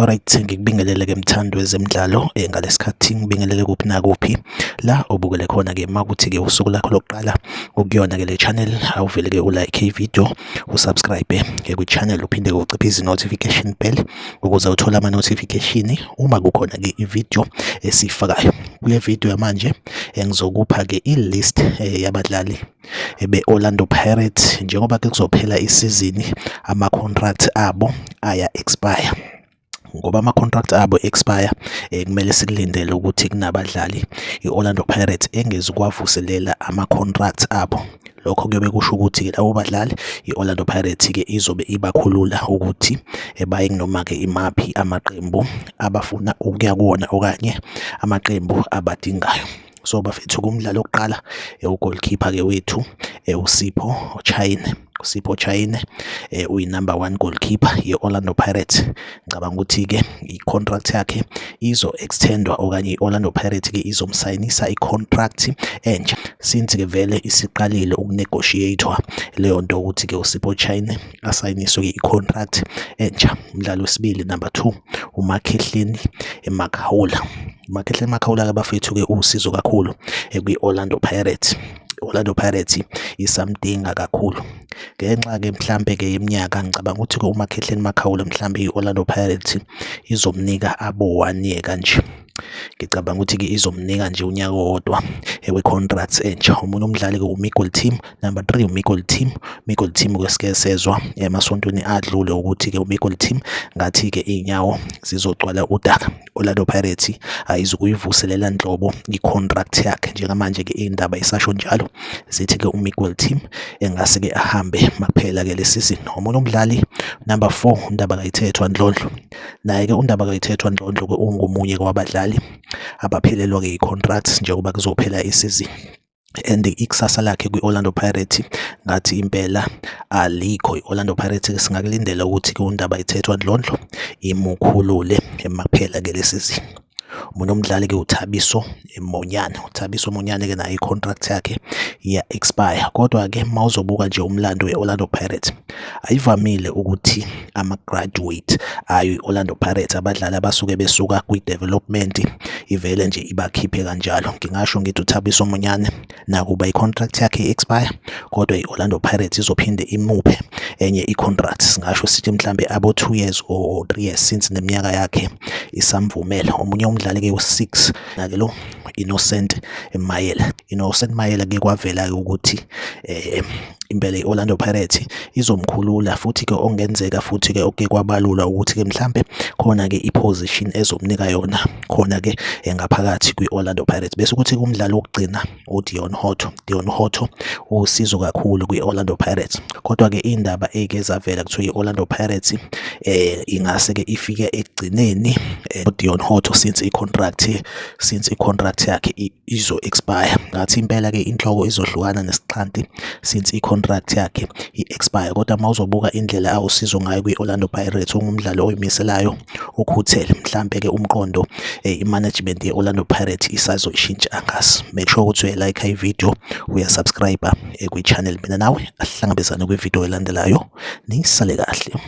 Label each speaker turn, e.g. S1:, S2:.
S1: Alright, ngikubingelele-ke mthando wezemidlalo ngalesikhathi ngibingelele kuphi nakuphi la obukele khona-ke makuthi-ke usuku lakho lokuqala ukuyona-ke le channel, awuvele-ke ulike ivideo, usubscribe-ke kwi-channel, uphinde-ke uciphe izi-notification bell ukuze uthole ama-notification uma kukhona-ke ivideo esiyifakayo. Kule video yamanje ngizokupha-ke i-list yabadlali be-Orlando Pirates njengoba-ke kuzophela isizini, ama-contract abo aya-expire. Ngoba ama-contract abo expire, kumele sikulindele ukuthi kunabadlali i-Orlando Pirates engezukwavuselela ama-contract abo. Lokho kuyobe kusho ukuthi-ke labo badlali i-Orlando Pirates-ke izobe ibakhulula ukuthi baye noma-ke imaphi amaqembu abafuna ukuya kuwona okanye amaqembu abadingayo. So bafethu, kumdlalo wokuqala u-goalkeeper-ke wethu uSipho Chayine uyi-number 1 goalkeeper ye-Orlando Pirates. Ngicabanga ukuthi-ke i-contract yakhe izo-extendwa okanye i-Orlando Pirates-ke izomsayinisa i-contract entsha, since-ke vele isiqalile ukunegotiate-wa leyo nto ukuthi-ke uSipho Chayine asayiniswe i-contract entsha. Umdlalo wesibili, number 2, uMakhehleni Makhawula. uMakhehleni Makhawula-ke bafethu-ke usizo kakhulu kwi-Orlando Pirates. Orlando Pirates isamdinga kakhulu ngenxa-ke mhlampe-ke yeminyaka. Ngicabanga ukuthi-ke uMakhehleni Makhawula mhlambe i-Orlando Pirates izomnika abo 1 year kanje. Ngicabanga ukuthi-ke izomnika nje unyaka owodwa we-contracts entsha. Omunye umdlali-ke uMiguel Team, number 3, uMiguel Team sike sezwa emasontweni adlule ukuthi-ke uMiguel Team ngathi-ke iy'nyawo zizogcwala udaka. Orlando Pirates ayizukuyivuselela nhlobo i-contract yakhe. Njengamanje-ke iy'ndaba isasho njalo zithi-ke uMiguel Team engase-ke ahambe makuphela-ke le season. Omunye umdlali, number 4, uNdabakayithethwa Ndlondlo. Naye-ke uNdabakayithethwa Ndlondlo-ke ungomunye wabadlali abaphelelwa-ke i-contract njengoba kuzophela isizini, and ikusasa lakhe kwi-Orlando Pirates ngathi impela alikho. I-Orlando Pirates singakulindela ukuthi-ke uNdabakayithethwa Ndlondlo imukhulule emakuphela-ke le season. Umunye umdlali-ke uThabiso Monyane-ke naye i-contract yakhe iya-expire. Kodwa-ke mawuzobuka nje umlando we-Orlando Pirates, ayivamile ukuthi ama-graduate ayo i-Orlando Pirates, abadlali abasuke besuka kwi-development, ivele nje ibakhiphe kanjalo. Ngingasho ngithi uThabiso Monyane nakuba i-contract yakhe i-expire, kodwa i-Orlando Pirates izophinde imuphe enye i-contract. Singasho sithi mhlambe abo 2 years or 3 years since neminyaka yakhe isamvumela. Omunye umdlali-ke u-6 nake lo Innocent Mayela-ke kwavela-ke ukuthi impela i-Orlando Pirates izomkhulula, futhi-ke ongenzeka futhi-ke okuke kwabalula ukuthi-ke mhlambe khona-ke i-position ezomnika yona khona-ke ngaphakathi kwi-Orlando Pirates. Bese ukuthi kumdlali wokugcina uDion Hoto usizo kakhulu kwi-Orlando Pirates. Kodwa-ke indaba ey'ke zavela kuthiwa i-Orlando Pirates ingase-ke ifike ekugcineni uDion Hoto since i-contract yakhe izo-expire. Ngathi impela-ke inhloko izohlukana nesixanti since i-contract yakhe i-expire. Kodwa mawuzobuka indlela awusizo ngayo kwi-Orlando Pirates, ungumdlali oyimiselayo, ukhuthele. Mhlampe-ke umqondo i-management ye-Orlando Pirates isazoyishintsha angasi. Make sure ukuthi uyayilike ivideo, uyasubscribe kwi-channel. Mina nawe asihlangabezane kwivideo elandelayo. Nisale kahle.